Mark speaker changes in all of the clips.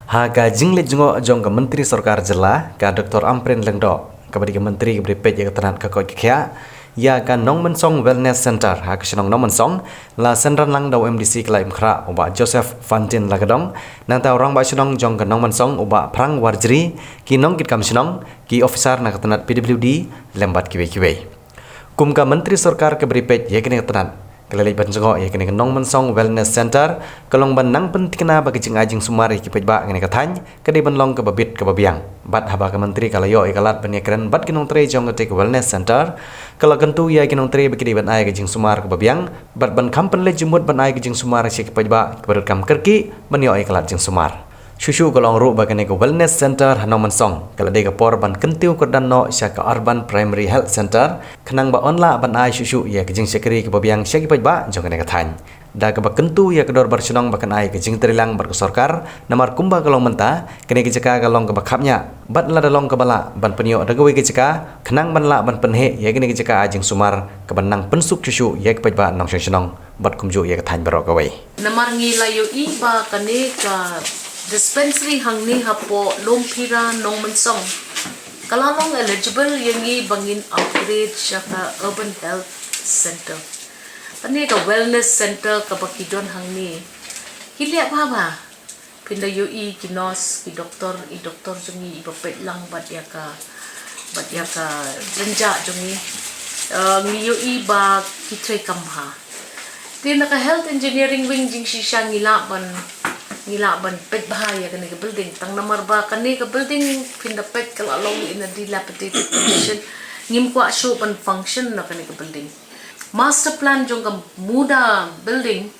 Speaker 1: Haga jingle jungo jong ke Menteri Sarkar Jela ka Dr. Amprin Lengdo kepada ke Menteri ke beripet ya keteran ke koi kya ya ka Nongmensong Wellness Center ha ke Shillong Nongmensong la sendran lang dau MDC klaim khra oba Joseph Fantin lagadong nang ta orang ba Shillong jong ke Nongmensong oba Prang Warjri ki nong kit kam Shillong ki officer na ketenat PWD lembat kiwe kum ka Menteri Sarkar ke beripet ya kene keteran Kelali banjungo ya kene Nongmensong Wellness Center kalong banang pentikna bagi jing ajing sumari ki pejba kene katany kede banlong ke babit ke babiang bat haba ke menteri kalayo ikalat banya keren bat kinong tre jong ke Wellness Center kalau kentu ya kinong tre bagi ban ai ke jing sumar ke babiang bat ban kampen le jumut ban ai ke jing sumar si ki pejba ke berut kam kerki banyo ikalat jing sumar Shushu kalong ru bagi ke Wellness Center Nongmensong kalau de ke por ban Kyntiew Kyrdan no sya ke Urban Primary Health Center kenang ba onla ban ai shushu ya ke jing sekri ke babiang sya ki pejba jong kene katany da ke ba kentu ya ke dor bar Shillong bakan ai ke jing terilang bar ke sarkar namar kumba kalong menta kene ke jeka kalong ke bakhapnya bat la dalong ke bala ban penyo dagawe ke jeka kenang ban la ban penhe ya kene ke jeka ajing sumar ke banang pensuk shushu ya ke pejba nong Shillong bat kumju ya ke thany barok away
Speaker 2: namar ngilayo iba kane ka Dispensary hangni hapo lumpira Nongmensong. Kalalong eligible yangi bangin upgrade syaka Urban Health Center. Tani ka Wellness Center ka bakidon hangni. Hilya baba. Pinda yui kinos ki doktor jungi ibapet lang bat yaka renja jungi. Ngi yui ba kitre kamha. Ti naka health engineering wing jing shisha ngilaban pet bahaya kani ke building tang namar ba kani ke building pinda pet kalau long in a dilapidated condition ngim ko show pan function na kani ke building master plan jong ka muda building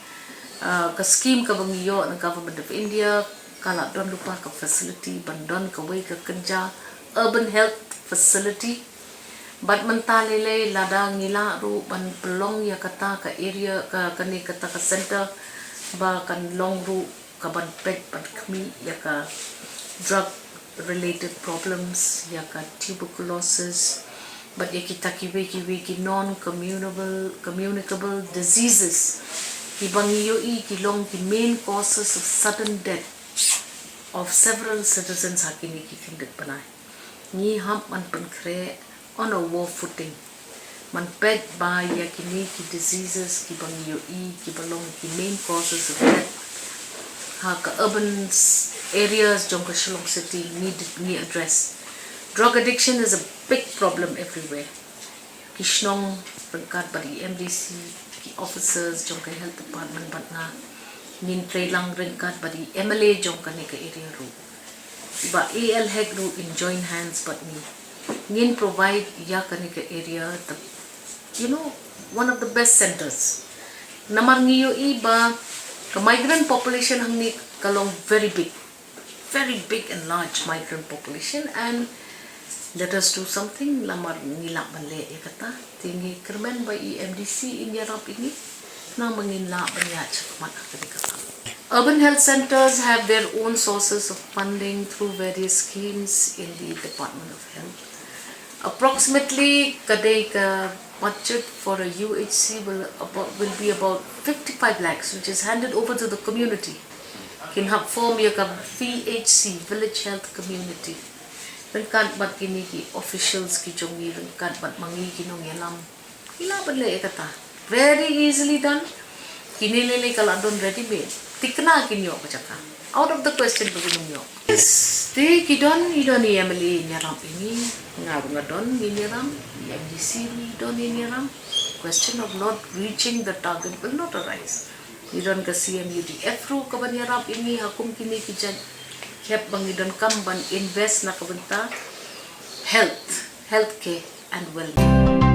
Speaker 2: ka scheme ka bangiyo ng government of India kala don lupa ka facility bandon ka way ka kerja urban health facility bat mentalele lada ngila ru ban pelong ya kata ka area ka kani kata ka center ba kan long ru kaban pet ban kami ya ka drug related problems ya ka tuberculosis but ya kita kiwe ki non communicable diseases ibang yoi kilong ki main causes of sudden death of several citizens hakini ki kindet panai ni ham man pankre on a war footing man pet ba ya kini ki diseases ki bang yoi ki balong ki main causes of death ka urban areas jong ka Shillong city need address. Drug addiction is a big problem everywhere. Kishnong rengkat bari MDC ki officers jong ka health department bat na nin trailang rengkat bari MLA jong ka ne ka area ru. Ba AL heg ru in join hands but ni nin provide ya ka ne ka area the one of the best centers. Namar ngiyo iba the migrant population hangni kalong very big and large migrant population and let us do something lamar ngila banle kata tingi kermen ba MDC in Yarap ini na mangila banya chakmat kata urban health centers have their own sources of funding through various schemes in the Department of Health. Approximately kadai ka budget for a UHC will be about 55 lakhs, which is handed over to the community. Kin hab form ya ka VHC, Village Health Community. Rengkat bat kini ki officials ki jongi rengkat bat mangi kinong yalam. Ilaban le kata. Very easily done. Kini lele kalau don ready made. Tikna kinyo pacaka. Out of the question begini yo. Yes, di kidon ni emily nyaram ini ngadon nyaram MDC don nyaram. Question of not reaching the target will not arise. Idon ka CMUDF ru ka banyaram ini hakum kini kijan hep bangidon kam ban invest na kabenta healthcare and wellness.